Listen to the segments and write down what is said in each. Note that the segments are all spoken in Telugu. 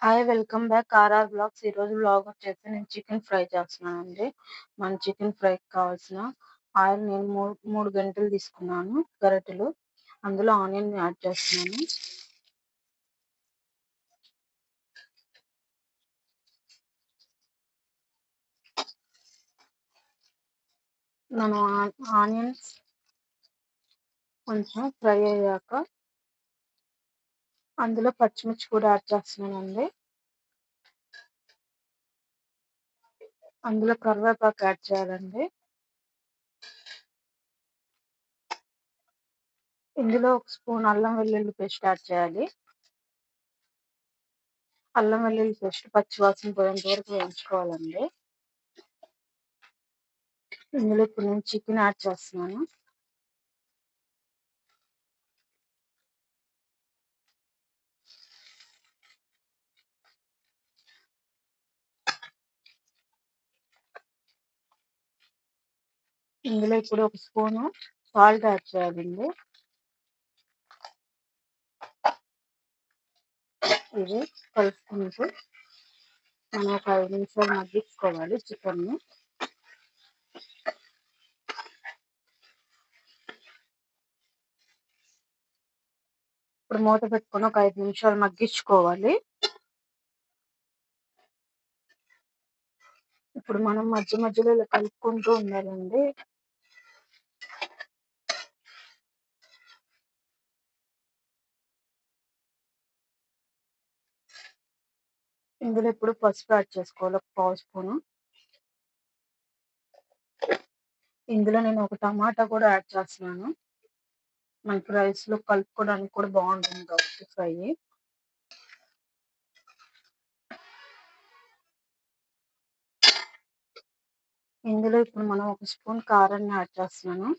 Hi! Welcome back RR blogs. ఈరోజు వ్లాగ్ వచ్చేసి నేను చికెన్ ఫ్రై చేస్తున్నానండి. మన చికెన్ ఫ్రైకి కావాల్సిన ఆయిల్ నేను 3 గంటలు తీసుకున్నాను గరిటెలు. అందులో ఆనియన్ యాడ్ చేస్తున్నాను. నేను ఆనియన్స్ కొంచెం ఫ్రై అయ్యాక అందులో పచ్చిమిర్చి కూడా యాడ్ చేస్తున్నానండి. అందులో కరివేపాకు యాడ్ చేయాలండి. ఇందులో ఒక స్పూన్ అల్లం వెల్లుల్లి పేస్ట్ యాడ్ చేయాలి. అల్లం వెల్లుల్లి పేస్ట్ పచ్చివాసన పోయేంత వరకు వేయించుకోవాలండి. ఇందులో ఇప్పుడు నేను చికెన్ యాడ్ చేస్తున్నాను. ఇందులో ఇప్పుడు ఒక స్పూను సాల్ట్ యాడ్ చేయాలండి. ఇది కలుపుకుంటూ మనం ఒక 5 నిమిషాలు మగ్గించుకోవాలి చికెన్ని. ఇప్పుడు మూత పెట్టుకొని ఒక 5 నిమిషాలు మగ్గించుకోవాలి. ఇప్పుడు మనం మధ్య మధ్యలో ఇలా కలుపుకుంటూ ఉండాలండి. ఇందులో ఇప్పుడు పసుపు యాడ్ చేసుకోవాలి, ఒక పావు స్పూను. ఇందులో నేను ఒక టమాటా కూడా యాడ్ చేస్తున్నాను. మనకి రైస్లో కలుపుకోవడానికి కూడా బాగుంటుంది కాబట్టి ఫ్రై. ఇందులో ఇప్పుడు మనం ఒక స్పూన్ కారాన్ని యాడ్ చేస్తున్నాను.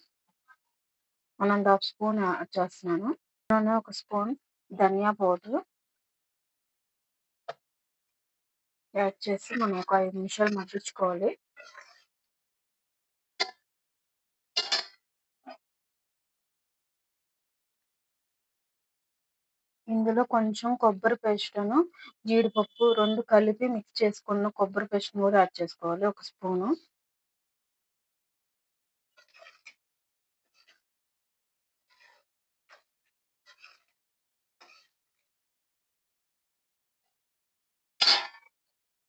1½ స్పూన్ యాడ్ చేస్తున్నాను. ఇందులోనే ఒక స్పూన్ ధనియా పౌడర్ యాడ్ చేసి మనం ఒక 5 నిమిషాలు మగ్గించుకోవాలి. ఇందులో కొంచెం కొబ్బరి పేస్టును, జీడిపప్పు 2 కలిపి మిక్స్ చేసుకున్న కొబ్బరి పేస్ట్‌ని కూడా యాడ్ చేసుకోవాలి, ఒక స్పూను.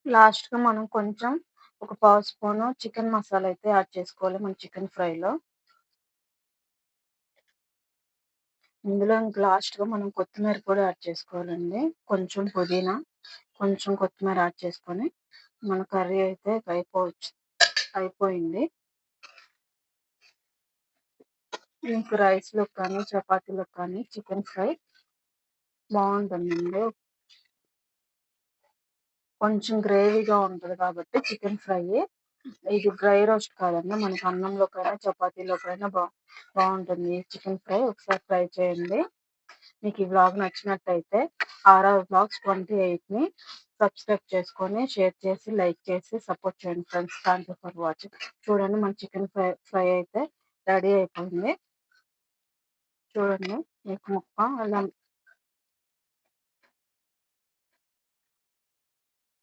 లాస్ట్‌గా మనం కొంచెం ఒక పావు స్పూను చికెన్ మసాలా అయితే యాడ్ చేసుకోవాలి మన చికెన్ ఫ్రైలో. ఇందులో ఇంక లాస్ట్‌గా మనం కొత్తిమీర కూడా యాడ్ చేసుకోవాలండి. కొంచెం పుదీనా, కొంచెం కొత్తిమీర యాడ్ చేసుకొని మన కర్రీ అయితే అయిపోయింది. మీకు రైస్‌లోకి కానీ, చపాతీలోకి కానీ చికెన్ ఫ్రై బాగుంటుందండి. కొంచెం గ్రేవీగా ఉంటది కాబట్టి చికెన్ ఫ్రై. ఇది డ్రై రోస్ట్ కాదండి. మనకి అన్నంలోకైనా, చపాతీలోకైనా బాగుంటుంది చికెన్ ఫ్రై. ఒకసారి ట్రై చేయండి. మీకు ఈ వ్లాగ్ నచ్చినట్టయితే ఆర్ఆర్ బ్లాగ్స్ 28ని సబ్స్క్రైబ్ చేసుకొని, షేర్ చేసి, లైక్ చేసి సపోర్ట్ చేయండి friends. Thank you for watching. చూడండి మన చికెన్ ఫ్రై అయితే రెడీ అయిపోయింది. చూడండి మీకు ముక్క అలా